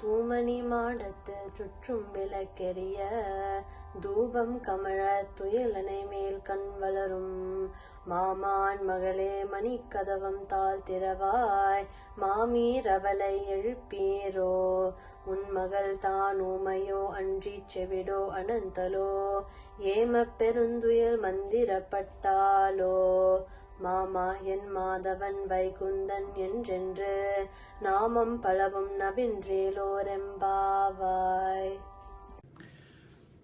தூமணி மாடத்து சுற்றும் விளக்கெரிய தூபம் கமழ துயிலனை மேல் கண் வளரும் மாமான் மகளே மணிக்கதவம் தாழ் திறவாய் மாமீரவளை எழுப்பீரோ உன் மகள் தான் ஊமையோ அன்றி செவிடோ அனந்தலோ ஏம பெருந்துயில் மந்திரப்பட்டாலோ மாமா என் மாதவன் வைகுந்தன் என்றென்று நாமம் பலவும் நவின்றேலோரெம்பாவாய்.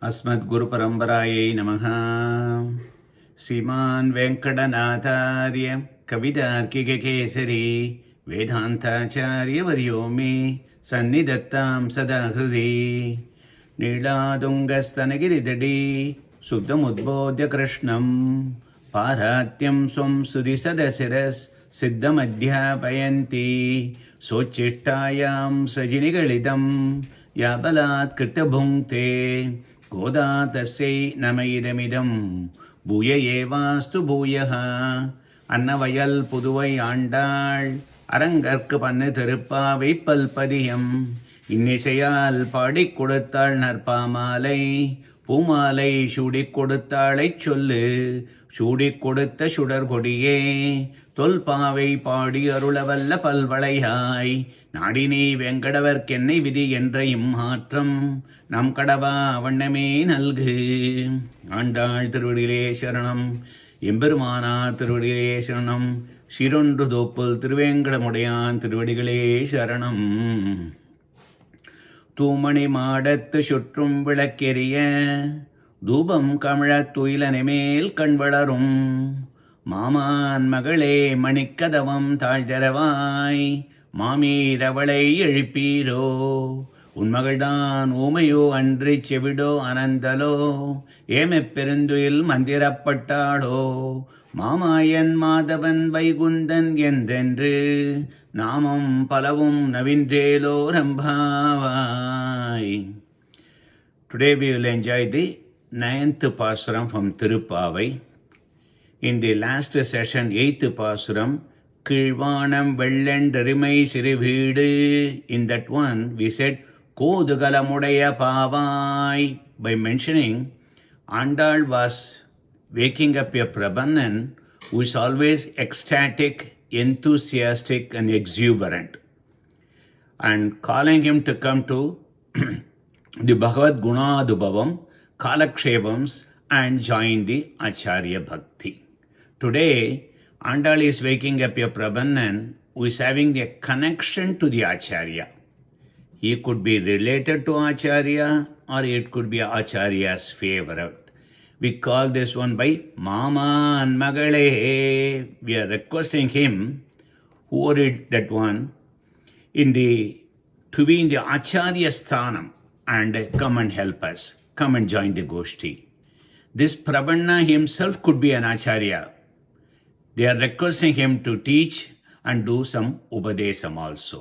அஸ்மத் குரு பரம்பராயை நமஹ. ஸ்ரீமான் வெங்கடநாதார்ய கவிதார்க்கிக கேசரி வேதாந்தாச்சாரிய வர்யோ மே சந்நிதத்தாம் சதா ஹிருதி நீளாதுங்கஸ்தனகிரிதடி சுத்தமுத்போத்ய கிருஷ்ணம் பாராத்யம் ஸ்வம் சுதிசதசிரஸ் சித்தமத்யாபயந்தி சோச்சிஷ்டாயாம் ஸ்ரஜினிகளிதம் யாபலாத் கிருத்தபுங்க்தே கோதா தஸ்யை நமயிதமிதம் பூய ஏவாஸ்து பூயः. அன்னவயல் புதுவை ஆண்டாள் அரங்கற்கு பண்ணு திருப்பாவை பல்பதியம் இன்னிசையால் பாடிக் கொடுத்தாள் நற்பாமாலை பூமாலை சூடிக் கொடுத்தாளைச் சொல்லு சூடிக் கொடுத்த சுடர் கொடியே தொல்பாவை பாடி அருளவல்ல பல்வளையாய் நாடினே வெங்கடவர்க்கென்னை விதி என்ற இம்மாற்றம் நம் கடவா வண்ணமே நல்கு. ஆண்டாள் திருவடியிலே சரணம். எம்பெருமானார் திருவடியிலே சரணம். சிறொன்று தோப்புல் திருவேங்கடமுடையான் திருவடிகளே சரணம். தூமணி மாடத்து சுற்றும் விளக்கெரிய தூபம் கமழத் துயிலனை மேல் கண் வளரும் மாமான் மகளே மணிக்கதவம் தாழ்தரவாய் மாமீரவளை எழுப்பீரோ உன் மகள்தான் ஊமையோ அன்றி செவிடோ அனந்தலோ ஏமெப் பெருந்துயில் மந்திரப்பட்டாளோ மாமாயன் மாதவன் வைகுந்தன் என்றென்று நாமம் பலவும் நவின்றேலோ ரம்பாவாய். Today we will enjoy the 9th Pasuram from Thiruppavai. In the last session, 8th Pasuram, Kilvanam Vellendarimai Siriveedu. In that one, we said Kodugalamudaya Pavai. By mentioning, Andal was waking up a Prabhanan who is always ecstatic, enthusiastic and exuberant, and calling him to come to the Bhagavad Gunadubhavam, Kalakshevams and join the Acharya Bhakti. Today, Andal is waking up a Prabhanan who is having a connection to the Acharya. He could be related to Acharya or it could be Acharya's favorite. We call this one by Mama and Magale. We are requesting him, who read that one, to be in the Acharya Sthanam and come and help us. Come and join the Goshti. This Prabhanna himself could be an Acharya. They are requesting him to teach and do some Upadesam also.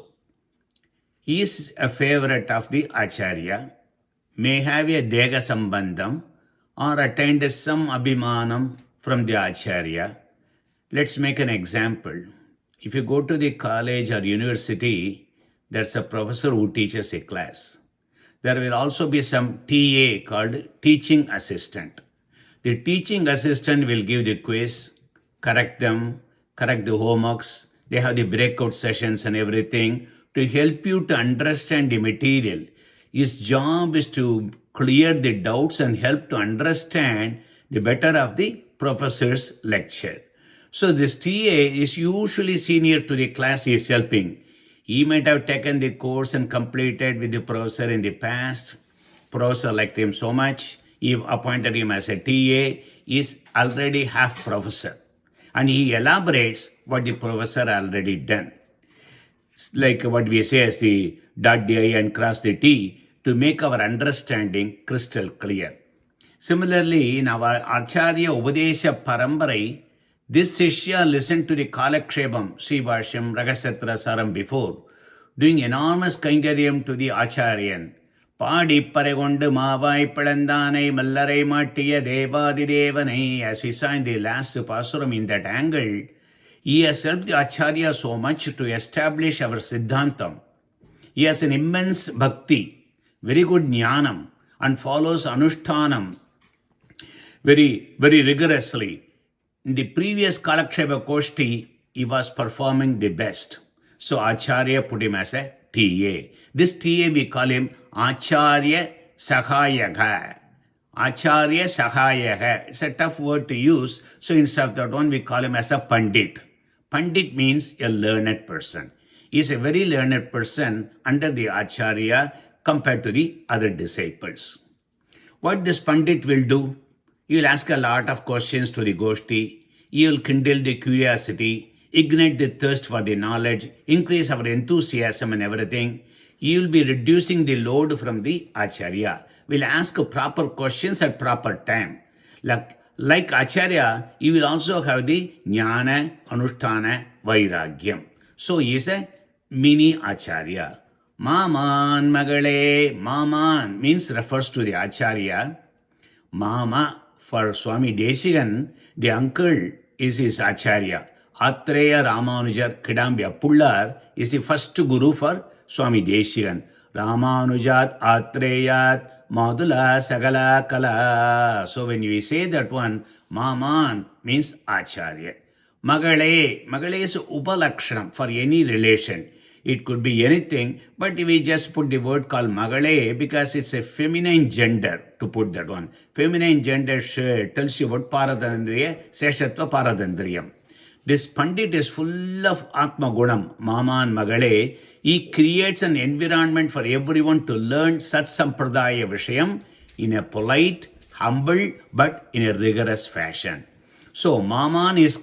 He is a favorite of the Acharya, may have a Dega Sambandham or attained some Abhimanam from the Acharya. Let's make an example. If you go to the college or university, there's a professor who teaches a class. There will also be some TA called teaching assistant. The teaching assistant will give the quiz, correct them, correct the homeworks. They have the breakout sessions and everything to help you to understand the material. His job is to clear the doubts and help to understand the better of the professor's lecture. So this TA is usually senior to the class he is helping. He might have taken the course and completed with the professor in the past. Professor liked him so much, he appointed him as a TA. He is already half professor. And he elaborates what the professor already done. It's like what we say as the dot the I and cross the T to make our understanding crystal clear. Similarly, in our Acharya Upadesha Parambarai, this Shishya listened to the Kalakshebam, Srivarsha, Ragasatra Saram before, doing enormous kaingaryam to the Acharyan. Paadi Paregondu Mavai Padandanai Mallarai Mattiya Devadidevanai. As we saw in the last Pasuram in that angle, he has helped the Acharya so much to establish our Siddhantam. He has an immense bhakti, very good jnanam, and follows anushtanam very, very rigorously. In the previous Kalaksheva Koshti, he was performing the best. So Acharya put him as a TA. This TA we call him Acharya Sahayaka. Acharya Sahayaka. It's a tough word to use. So instead of that one, we call him as a Pandit. Pandit means a learned person. He is a very learned person under the Acharya compared to the other disciples. What this Pandit will do? He will ask a lot of questions to the Goshti. He will kindle the curiosity, ignite the thirst for the knowledge, increase our enthusiasm and everything. He will be reducing the load from the Acharya. Will ask proper questions at proper time. Like Acharya, he will also have the Jnana, Anushtana, Vairagyam. So he is a mini Acharya. Maman Magale, Maman means refers to the Acharya. Mama for Swami Desigan, the uncle is his Acharya. Atreya Ramanujar Kidambya Pullar is the first guru for Swami Desigan. Ramanujat Atreyat Madula Sagala Kala. So when we say that one, Maman means Acharya. Magale. Magale is Upalakshanam for any relation. It could be anything, but we just put the word called Magale because it's a feminine gender to put that one. Feminine gender tells you about Paradandriya, Seshatva Paradandriyam. This Pandit is full of Atma Gunam, Mama and Magale. He creates an environment for everyone to learn Sat Sampradaya Vishayam in a polite, humble, but in a rigorous fashion. So Maman is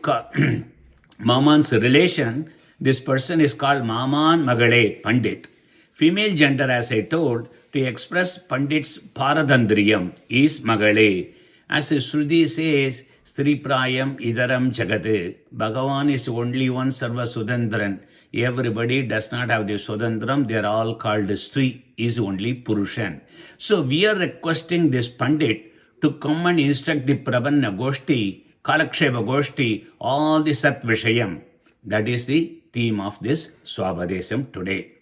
Maman's relation. This person is called Maman Magale, Pandit. Female gender, as I told, to express Pandit's Paradandriyam is Magale. As Shruti says, Striprayam Idaram Jagate. Bhagavan is only one Sarva Sudandran. Everybody does not have the Sudandram. They are all called Stri, is only Purushan. So we are requesting this Pandit to come and instruct the Prabanna Goshti, Kalaksheva Goshti, all the Sat Vishayam. That is the theme of this Swabadesam today.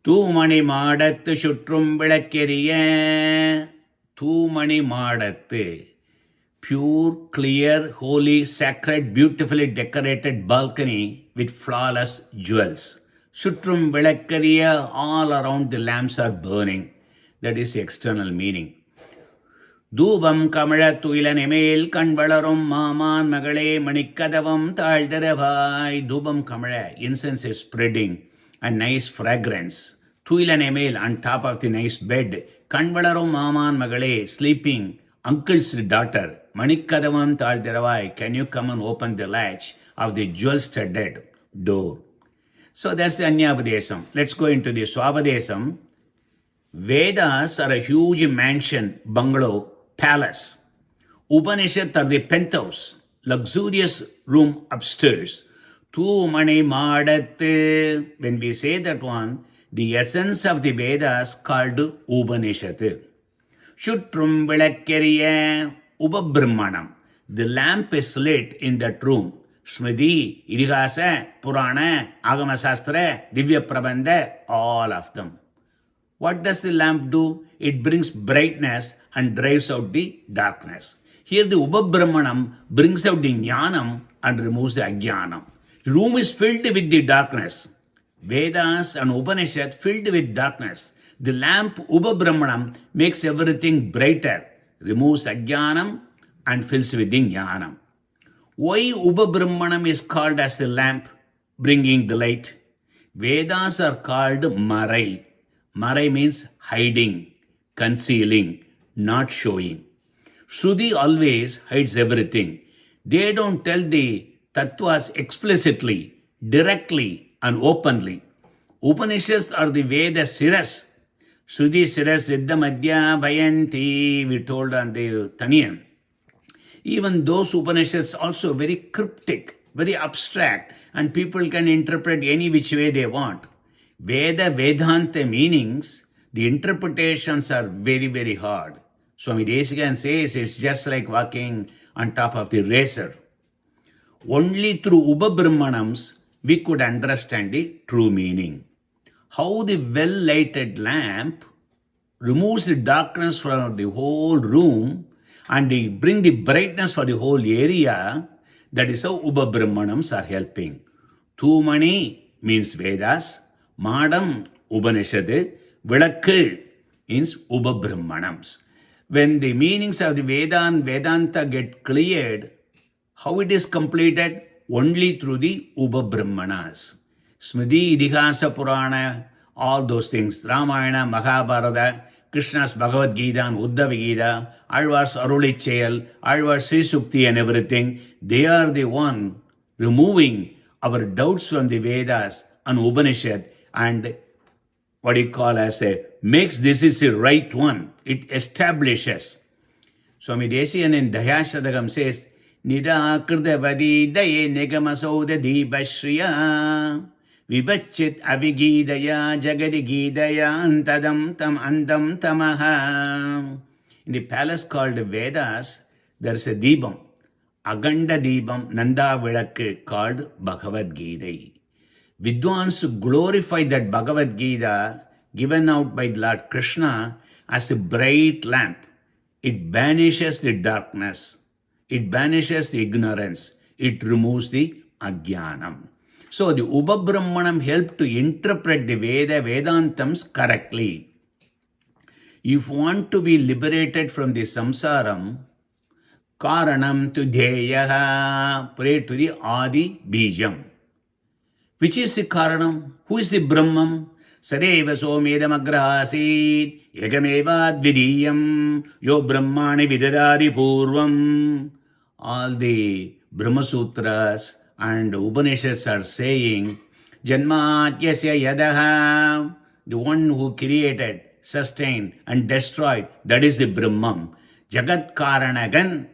Thumani Madathu Shutrum Vilakeriya. Thumani Madathu. Pure, clear, holy, sacred, beautifully decorated balcony with flawless jewels. Shutrum Vilakeriya, all around the lamps are burning. That is the external meaning. Dubam Kamala Tuilanemail Kanvalarum Maman Magale Manikadavam Taldaravai. Dubam Kamala, incense is spreading, a nice fragrance. Tuilanemail on top of the nice bed. Kanvalarum Maman Magale sleeping, uncle's daughter. Manikadavam Taldaravai, can you come and open the latch of the jewel-studded door? So that's the Anyabadesam. Let's go into the Swabadesam. Vedas are a huge mansion, bungalow, palace. Upanishads are the penthouse, luxurious room upstairs. Thumani Madathu. When we say that one, the essence of the Vedas called Upanishad. Shutrum Vilakeriya Upabrahmanam. The lamp is lit in that room. Smriti, Idihasa, Purana, Agama Sastra, Divya Prabandha, all of them. What does the lamp do? It brings brightness and drives out the darkness. Here the Upabrahmanam brings out the Jnanam and removes the Ajnanam. The room is filled with the darkness. Vedas and Upanishad filled with darkness. The lamp Upabrahmanam makes everything brighter, removes Ajnanam and fills with the Jnanam. Why Upabrahmanam is called as the lamp, bringing the light? Vedas are called Marai. Marai means hiding, concealing, not showing. Shruti always hides everything. They don't tell the tattvas explicitly, directly and openly. Upanishads are the Veda Siras. Shruti Siras Siddha Madhya Bhayanti, we told on the Taniyan. Even those Upanishads also very cryptic, very abstract, and people can interpret any which way they want. Veda, Vedanta meanings, the interpretations are very, very hard. Swami Desikan says it's just like walking on top of the razor. Only through Upabrahmanams we could understand the true meaning. how the well-lighted lamp removes the darkness from the whole room and they bring the brightness for the whole area. That is how Upabrahmanams are helping. Thumani means Vedas, Madam Upanishad, Vilakku means Upabrahmanams. When the meanings of the Veda and Vedanta get cleared, how it is completed? Only through the Upabrahmanas. Smriti, Idihasa, Purana, all those things, Ramayana, Mahabharata, Krishna's Bhagavad Gita and Uddhava Gita, Alvar's Arulichayal, Alvar's Sri Sukti and everything, they are the one removing our doubts from the Vedas and Upanishad and what you call as a, makes this is the right one. It establishes. Swami Desiyan in Dayashadagam says, Nirakrdavadi daye negamasoda dibashriya vibachit avigidaya jagadigidaya antadam tam andam tamaha. In the palace called Vedas, there is a Deepam, Aganda Deepam, Nanda Vilakku called Bhagavad Gita. Vidwans glorify that Bhagavad Gita given out by Lord Krishna as a bright lamp. It banishes the darkness. It banishes the ignorance. It removes the ajnanam. So the Upabrahmanam help to interpret the Vedantams correctly. If you want to be liberated from the samsaram, karanam tu dheyaha, pray to the Adi Bijam. Which is the Karanam? Who is the Brahman? Sadeva somedam agrahasid yagameva dvidiyam yo brahmani vidadadi purvam. All the Brahma Sutras and Upanishads are saying, Janmatyasya yadaha, the one who created, sustained and destroyed, that is the Brahman. Jagat Karanagan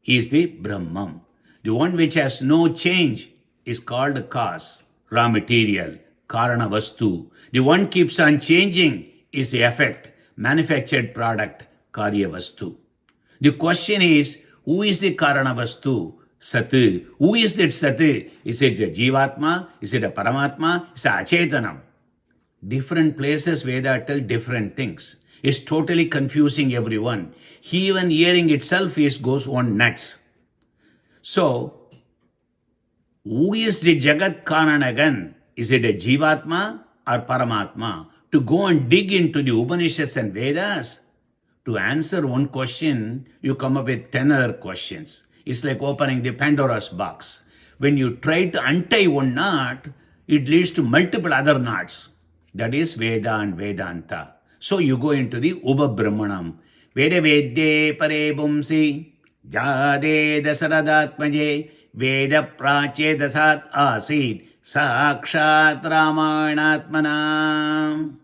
is the Brahman. The one which has no change is called cause. Raw material, Karana Vastu. The one keeps on changing is the effect, manufactured product, Karya Vastu. The question is, who is the Karana Vastu? Sat. Who is that Sat? Is it a Jivatma? Is it a Paramatma? Is it a Achetanam? Different places Veda tell different things. It's totally confusing everyone. Even hearing itself goes on nuts. So, who is the Jagat Karanagan? Is it a Jivatma or Paramatma? To go and dig into the Upanishads and Vedas, to answer one question, you come up with 10 other questions. It's like opening the Pandora's box. When you try to untie one knot, it leads to multiple other knots. That is Veda and Vedanta. So you go into the Upabrahmanam. Veda Vedye Pare Bumsi Jade Dasaradatmaje Veda Prache Dasat Asid Sakshat Ramanatmana.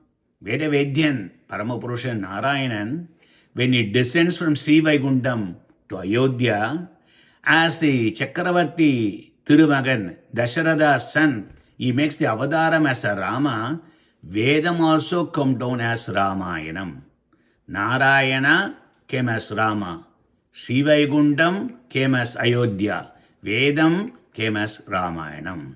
Veda Vedyan, Paramapurusha Narayanan, when he descends from Srivaigundam to Ayodhya, as the Chakravarti Thirumagan, Dasharatha's son, he makes the avadaram as a Rama. Vedam also come down as Ramayanam. Narayana came as Rama. Srivaigundam came as Ayodhya. Vedam came as Ramayanam.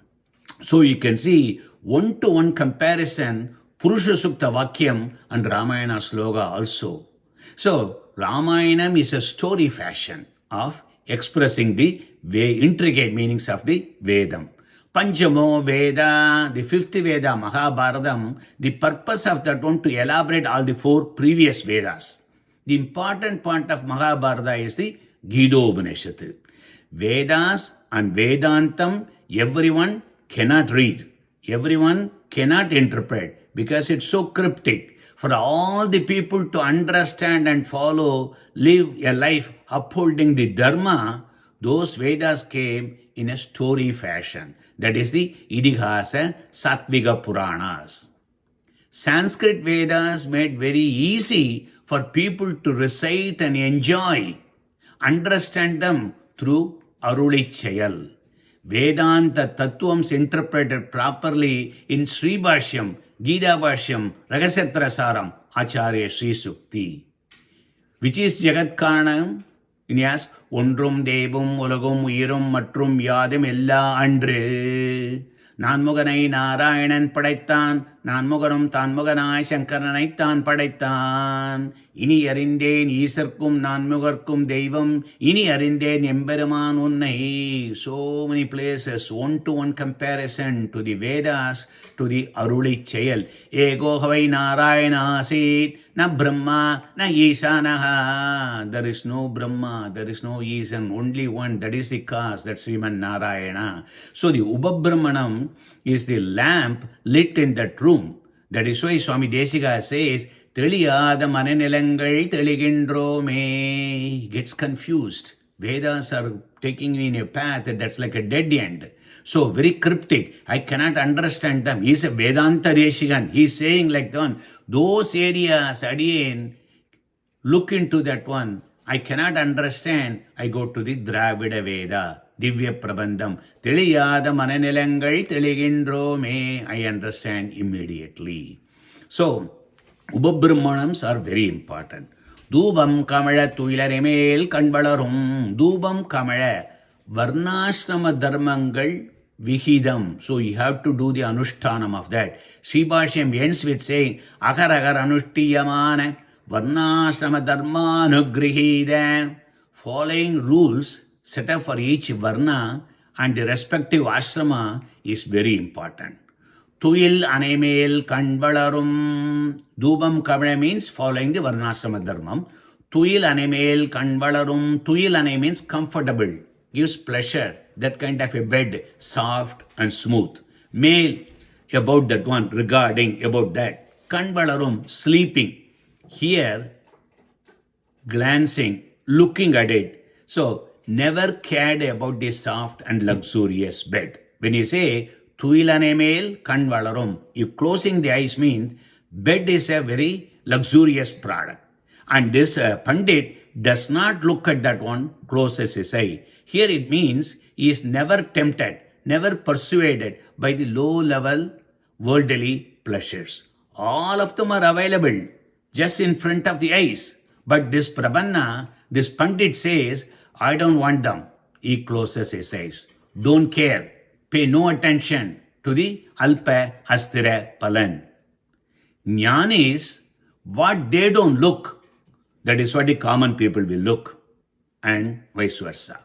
So you can see one-to-one comparison, Purusha Sukta Vakyam and Ramayana Sloka also. So Ramayanam is a story fashion of expressing the intricate meanings of the Vedam. Panchamo Veda, the fifth Veda, Mahabharatam, the purpose of that one to elaborate all the four previous Vedas. The important part of Mahabharata is the Gita Upanishad. Vedas and Vedantam, everyone cannot read. Everyone cannot interpret because it's so cryptic. For all the people to understand and follow, live a life upholding the Dharma, those Vedas came in a story fashion. That is the Idihasa Satvika Puranas. Sanskrit Vedas made very easy for people to recite and enjoy, understand them through Arulichayal. Vedanta Tattvams interpreted properly in Srivarsha, Gita Bhashyam, Ragasatrasaram, Acharya Sri Sukti. Which is Jagat Karanam? You ask, Ondrum Devum Ulagum Uyirum Matrum Yadam Ella Andre Nanmuganai Narayanan Padaithan நான் முகனும் தான் முகனாய் சங்கரனைத்தான் படைத்தான். இனி அறிந்தேன் ஈசர்க்கும் நான் முகர்க்கும் தெய்வம், இனி அறிந்தேன் எம்பெருமான் உன்னை. So many places, one-to-one comparison to the Vedas, to the அருளிச் செயல். ஏகோகவை நாராயணாசீத் na Brahma na Isanaha. There is no Brahma, there is no Isan, only one, that is the cause, that's Sriman Narayana. So the Upabrahmanam is the lamp lit in that room. That is why Swami Desika says, Teliyada mananilangal teligindrome. He gets confused. Vedas are taking me in a path that's like a dead end. So very cryptic. I cannot understand them. He is a Vedanta Deshigan. He is saying like that one. Those areas, again, look into that one. I cannot understand. I go to the Dravida Veda, Divya Prabandham. Teliyada mananilangal teligindrome. I understand immediately. So, Upabrahmanams are very important. Dubam kamala tuilaremel kanbalarum. Dubam kamala. Varnashrama dharmangal vihidam. So you have to do the anushtanam of that. Srivarsha ends with saying, Agar agar anushtiyamana varnashrama dharmanugrihida. Following rules set up for each varna and the respective ashrama is very important. Tuyil anemel kanbalarum. Dubam kamala means following the varnashrama dharmam. Tuyil anemel kanbalarum. Tuyil ane means comfortable, gives pleasure, that kind of a bed, soft and smooth. Male, about that one, regarding about that. Kanbalarum, sleeping. Here, glancing, looking at it. So, never cared about the soft and luxurious bed. When you say, Tuilanemel kanvalarum, you closing the eyes means bed is a very luxurious product. And this Pandit does not look at that one, closes his eye. Here it means he is never tempted, never persuaded by the low-level worldly pleasures. All of them are available just in front of the eyes. But this Prabhanna, this Pandit says, I don't want them. He closes his eyes. Don't care. Pay no attention to the Alpa Astira Palan. Jnanis, what they don't look, that is what the common people will look, and vice versa.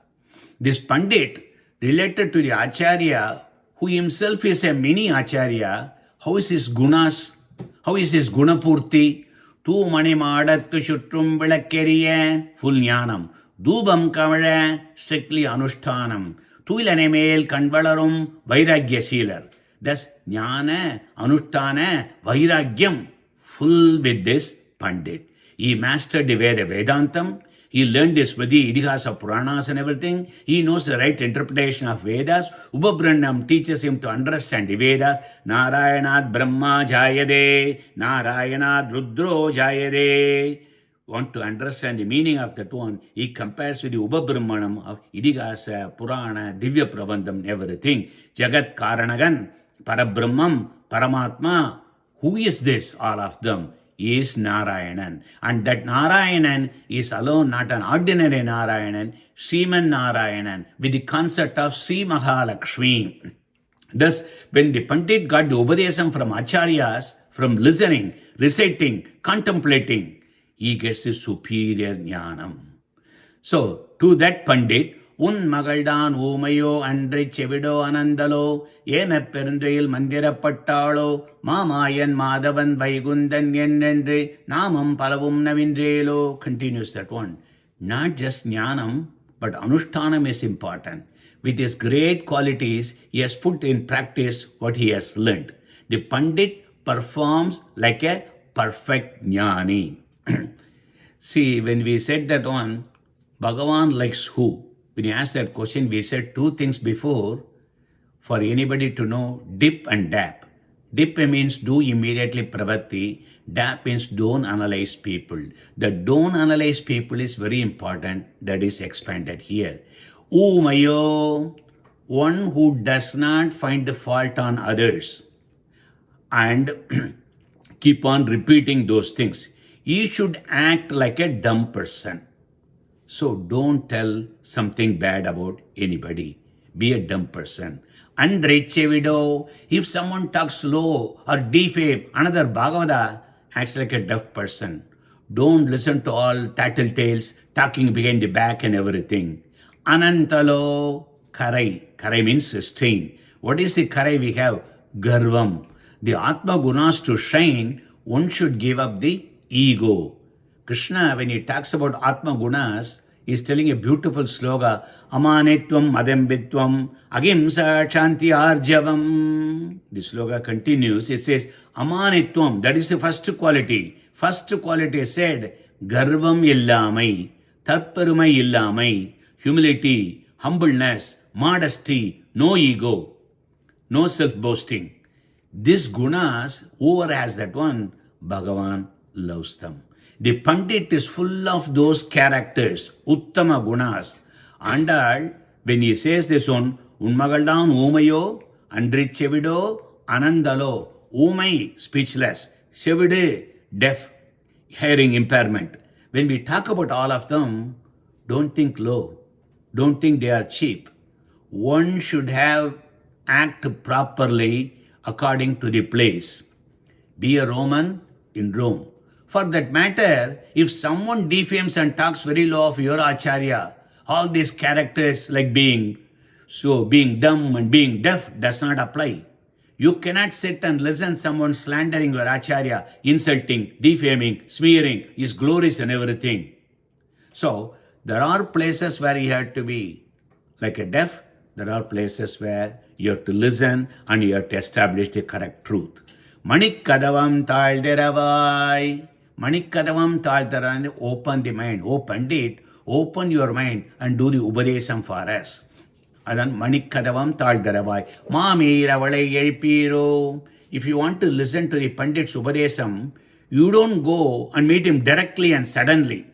This Pandit, related to the Acharya, who himself is a mini Acharya, how is his gunas? How is his gunapurti? Tu mani madattu shutrum vilakkeriya, full jnanam. Dubam kamala, strictly anushtanam. Tuilanemel kanvalarum, vairagya sealer. Thus, jnana, anushtana, vairagyam, full with this Pandit. He mastered the Veda Vedantam. He learned the Smriti, Idihasa, Puranas and everything. He knows the right interpretation of Vedas. Upabrahmanam teaches him to understand the Vedas. Narayanad Brahma Jayade, Narayanad Rudro Jayade. Want to understand the meaning of that one, he compares with the Upabrahmanam of Idihasa, Purana, Divya Prabandham, everything. Jagat Karanagan, Parabrahmam, Paramatma. Who is this? All of them is Narayanan. And that Narayanan is alone not an ordinary Narayanan, Sriman Narayanan, with the concept of Sri Mahalakshmi. Thus, when the Pandit got the Upadesam from Acharyas, from listening, reciting, contemplating, he gets the superior Jnanam. So, to that Pandit, உன் மகள்தான் ஊமையோ அன்றை செவிடோ அனந்தலோ ஏன பெருந்துயில் மந்திரப்பட்டாளோ மாமாயன் மாதவன் வைகுந்தன் என்னென்று நாமம் பலவும் நவின்றேலோ. Continues that one. Not just jnanam, but anushtanam is important. With his great qualities, he has put in practice what he has learned. The Pandit performs like a perfect jnani. See, when we said that one, Bhagavan likes who? When you ask that question, we said two things before for anybody to know, dip and dap. Dip means do immediately pravatti. Dap means don't analyze people. The don't analyze people is very important. That is expanded here. Umayo, one who does not find the fault on others and keep on repeating those things. He should act like a dumb person. So don't tell something bad about anybody. Be a dumb person. Andrechevido, if someone talks slow or defame another Bhagavata, acts like a deaf person. Don't listen to all tattletales, talking behind the back and everything. Anantalo, Karai. Karai means stain. What is the Karai we have? Garvam. The Atma Gunas to shine, one should give up the ego. Krishna, when he talks about Atma Gunas, he is telling a beautiful sloga, Amanitvam Adambitvam Agimsa Shanti Arjavam. The sloga continues, it says, Amanitvam, that is the first quality. First quality said, Garvam illamai, Tarparumai illamai, humility, humbleness, modesty, no ego, no self-boasting. These gunas, whoever has that one, Bhagavan loves them. The Pandit is full of those characters, Uttama gunas. Andal, when he says this one, Unmagaldan Umayo, Andrichevido, Anandalo, Umai, speechless, Chevide, deaf, hearing impairment. When we talk about all of them, don't think low. Don't think they are cheap. One should have act properly according to the place. Be a Roman in Rome. For that matter, if someone defames and talks very low of your Acharya, all these characters like being dumb and being deaf does not apply. You cannot sit and listen someone slandering your Acharya, insulting, defaming, smearing his glories and everything. So, there are places where you have to be like a deaf. There are places where you have to listen and you have to establish the correct truth. Manikkadavam Talderavai. Manikkadavam Talderavai. Open the mind. Oh Pandit, open your mind and do the Upadesam for us. Adan Manikkadavam Talderavai. Mamira Valai Elpiro. If you want to listen to the Pandit's Upadesam, you don't go and meet him directly and suddenly.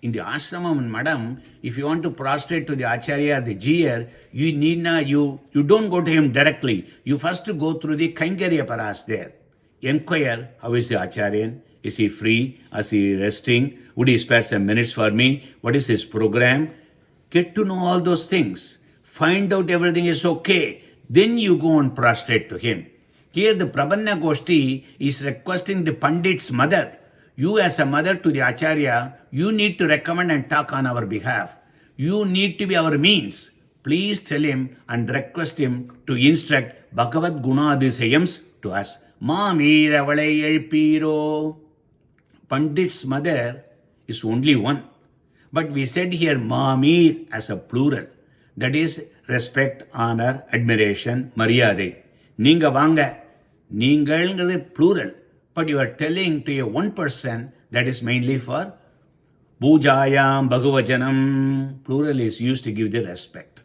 In the ashramam and madam, if you want to prostrate to the acharya or the jiyer, you don't go to him directly. You first go through the kainkarya paras there. Inquire, how is the acharyan? Is he free? Is he resting? Would he spare some minutes for me? What is his program? Get to know all those things. Find out everything is okay. Then you go and prostrate to him. Here the Prabhanna Goshti is requesting the Pandit's mother. You as a mother to the Acharya, you need to recommend and talk on our behalf. You need to be our means. Please tell him and request him to instruct Bhagavad Gunadisayams to us. Mamira Valai Elpiro. Pandit's mother is only one. But we said here Mamir as a plural. That is respect, honor, admiration, Maryade. Ninga Vanga. Ningal plural. But you are telling to a one person, that is mainly for Pujayam Bhagavajanam. Plural is used to give the respect.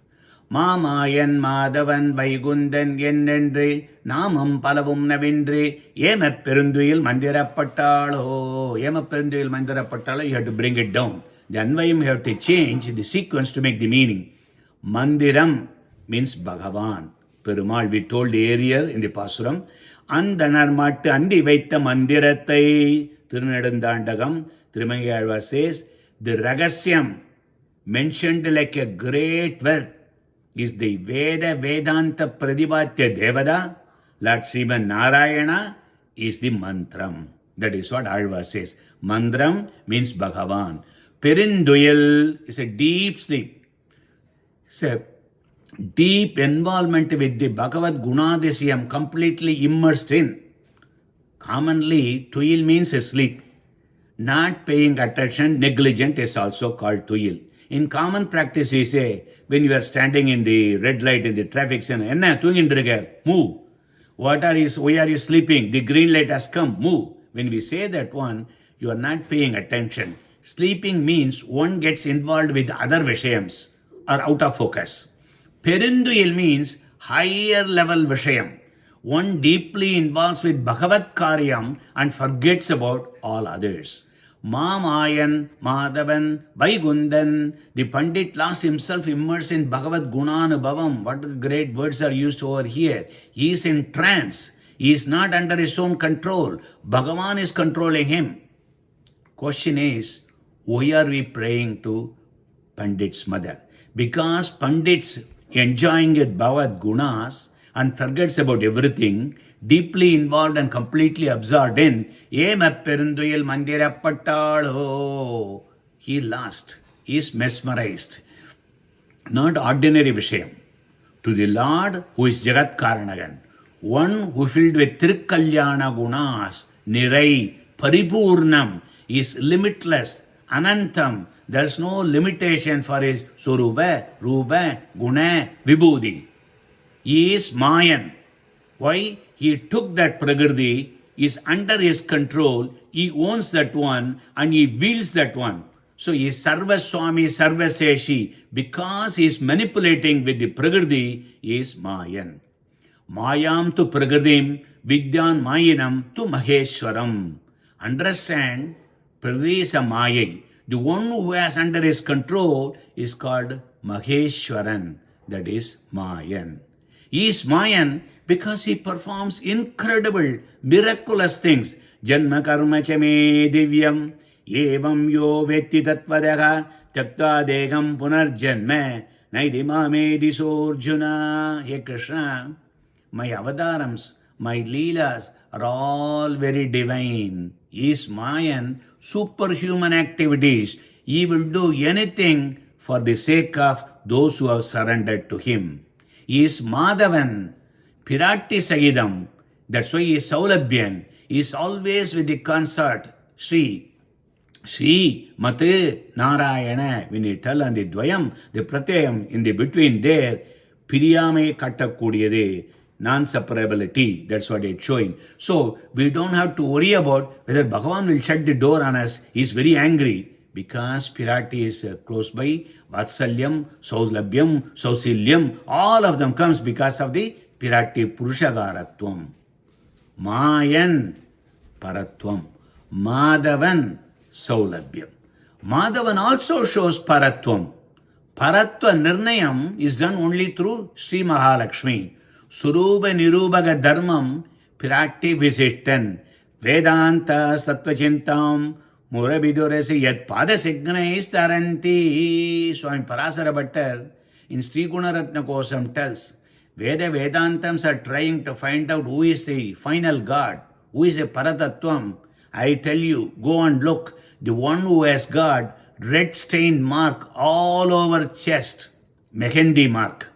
Mamayan Madhavan Vaikundan Yenendre Namam Palavum Navindre Yema Perunduil Mandira Patalo. Yema Perunduil Mandira Patalo, you have to bring it down. The Anvayam you have to change the sequence to make the meaning. Mandiram means Bhagavan. Perumal, we told earlier in the Pasuram. Andanar Mattu Andi Vaitha Mandirathai. Tirunedandandagam. Thirumangalvar says, the Ragasyam mentioned like a great wealth is the Veda Vedanta Pradipatya Devada. Lord Sriman Narayana is the Mantram. That is what Alva says. Mantram means Bhagavan. Perinduyal is a deep sleep. It's a deep involvement with the Bhagavad Gunadisayam, completely immersed in. Commonly, tuyil means sleep. Not paying attention, negligent is also called tuyil. In common practice, we say, when you are standing in the red light in the traffic signal, enna tuyindruga, move. Why are you sleeping? The green light has come, move. When we say that one, you are not paying attention. Sleeping means one gets involved with other vishayams or out of focus. Perinduyil means higher level vishayam. One deeply involves with Bhagavat Karyam and forgets about all others. Mamayan, Madhavan, Vaikundan. The Pandit lost himself immersed in Bhagavad Gunanubhavam. What great words are used over here. He is in trance. He is not under his own control. Bhagavan is controlling him. Question is, why are we praying to Pandit's mother? Because Pandits enjoying with Bhagavad Gunas, and forgets about everything, deeply involved and completely absorbed in Perunduyil Mandirapattalo. He lost. He is mesmerized. Not ordinary Vishayam. To the Lord who is Jagat Karanagan, one who filled with Trikalyana Gunas, Nirai, Paripurnam, is limitless, Anantam. There is no limitation for his Surupa, Rupa, Guna, Vibhudi. He is Mayan. Why? He took that Prakriti, is under his control, he owns that one and he wields that one. So he is Sarva Swami, Sarva Seshi. Because he is manipulating with the Prakriti, he is Mayan. Mayam to Prakritim, Vidyan Mayinam to Maheshwaram. Understand, Prakriti is a Mayai. The one who has under his control is called Maheshwaran. That is Mayan. He is Mayan because he performs incredible, miraculous things. Janma karma chame divyam, evam yo vetti tatvadaha, tyakta degam punarjanma, naidimame disorjuna. Hey Krishna, my avatarams, my leelas are all very divine. He is Mayan, superhuman activities. He will do anything for the sake of those who have surrendered to him. He is Madhavan, Pirati Sagidam. That's why he is Saulabhyan. He is always with the consort, Sri Mate Narayana. When you tell on the Dvayam, the Pratyayam in the between there, Piriyame Kattakudiyade, non-separability. That's what it's showing. So we don't have to worry about whether Bhagavan will shut the door on us. He's very angry because Pirati is close by. Vatsalyam, Sauslabhyam, Sausilyam, all of them comes because of the Pirati Purushagaratvam. Mayan Paratvam. Madhavan Saulabhyam. Madhavan also shows Paratvam. Paratva Nirnayam is done only through Sri Mahalakshmi. Suruba Nirubaga Dharmam Pirati Visittan. Vedanta Sattvachintam Murabidurasi Yat Padasignais Taranti. Swami Paasura Bhattar in Sri Gunaratna Kosam tells, Vedantams are trying to find out who is the final God, who is a Paratattvam. I tell you, go and look. The one who has got red stained mark all over chest, Mehendi mark,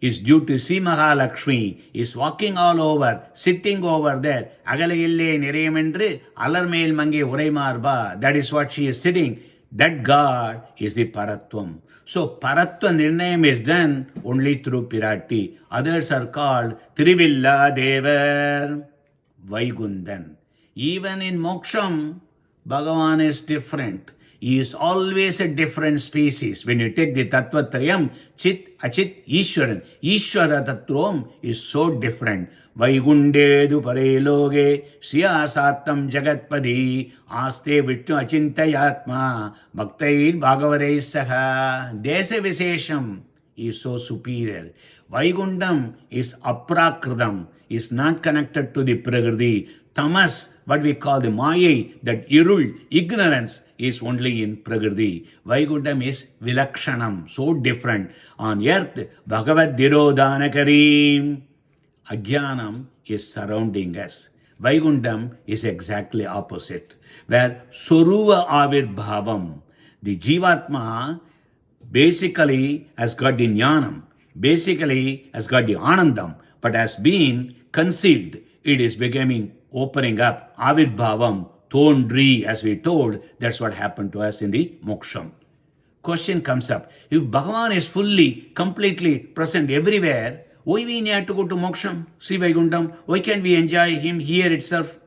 is due to Sri Mahalakshmi, is walking all over, sitting over there. Agalayille nirayamendru alarmail mange uraimarba. That is what she is sitting. That God is the Paratvam. So Paratva Nirnayam is done only through Pirati. Others are called Trivilla Devar Vaikundan. Even in Moksham, Bhagavan is different. He is always a different species. When you take the Tattvatrayam, Chit, Achit, Ishwaran. Ishwara Tattvam is so different. Vaikundedu Pareloge, Siyasatam Jagatpadi, Aste Vittu Achintayatma, Bhaktair Bhagavadai Saha. Desa Visesham is so superior. Vaikundam is Aprakridam, is not connected to the Prakriti. Tamas, what we call the Mayai, that Irul, ignorance, is only in Prakriti. Vaikuntham is Vilakshanam, so different. On earth, Bhagavad Dhirodhanakarim, Ajnanam is surrounding us. Vaikuntham is exactly opposite, where Suruva Avirbhavam, the Jivatma basically has got the Jnanam, basically has got the Anandam, but has been concealed. It is becoming opening up, Avirbhavam, Thondri, as we told. That's what happened to us in the Moksham. Question comes up, if Bhagavan is fully, completely present everywhere, why we need to go to Moksham, Sri Vaikuntham? Why can't we enjoy him here itself?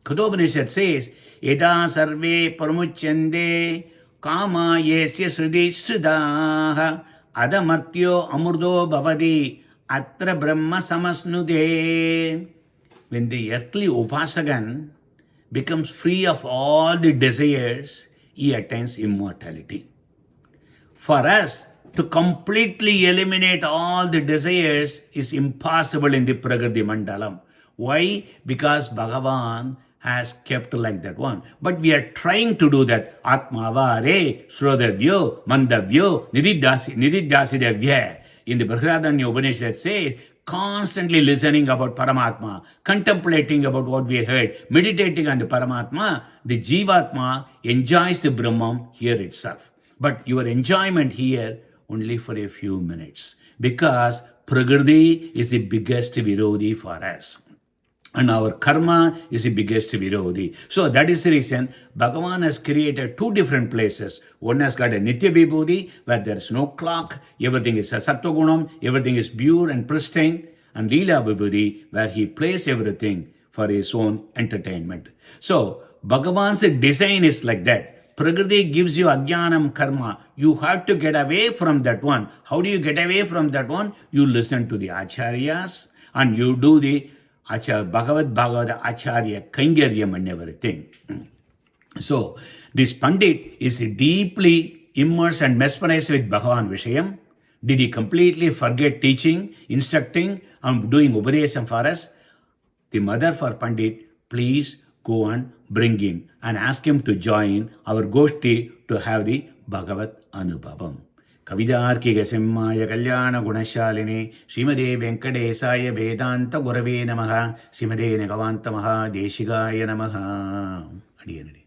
Kathopanishad says, Yeda sarve paramuchande kama yesya sridi sridaha adamartyo amurdo bhavadi atra brahma samasnude. When the earthly Upasagan becomes free of all the desires, he attains immortality. For us to completely eliminate all the desires is impossible in the Prakriti Mandalam. Why? Because Bhagavan has kept like that one. But we are trying to do that. Atmavare, Shrodavyo, Mandavyo, Nididyasidavya. In the Brihadaranya Upanishad says, constantly listening about Paramatma, contemplating about what we heard, meditating on the Paramatma, the Jivatma enjoys the Brahman here itself. But your enjoyment here only for a few minutes, because Prakriti is the biggest Virodhi for us. And our karma is the biggest virodhi. So that is the reason Bhagavan has created two different places. One has got a Nitya Vibhuti, where there is no clock, everything is a Sattva Gunam, everything is pure and pristine. And Leela Vibhuti, where he plays everything for his own entertainment. So Bhagavan's design is like that. Prakriti gives you Ajnanam karma. You have to get away from that one. How do you get away from that one? You listen to the Acharyas and you do the Bhagavad Acharya Kaingaryam and everything. So, this Pandit is deeply immersed and mesmerized with Bhagavan Vishayam. Did he completely forget teaching, instructing, and doing Upadesam for us? The mother for Pandit, please go and bring in and ask him to join our Goshti to have the Bhagavad Anubhavam. कविदार्किक सिंहाय कल्याण गुणशालिने श्रीमदे वेंकटेशाय वेदांत गुरवे नमः श्रीमदे निगमान्त महादेशिकाय नमः. अडियनडि.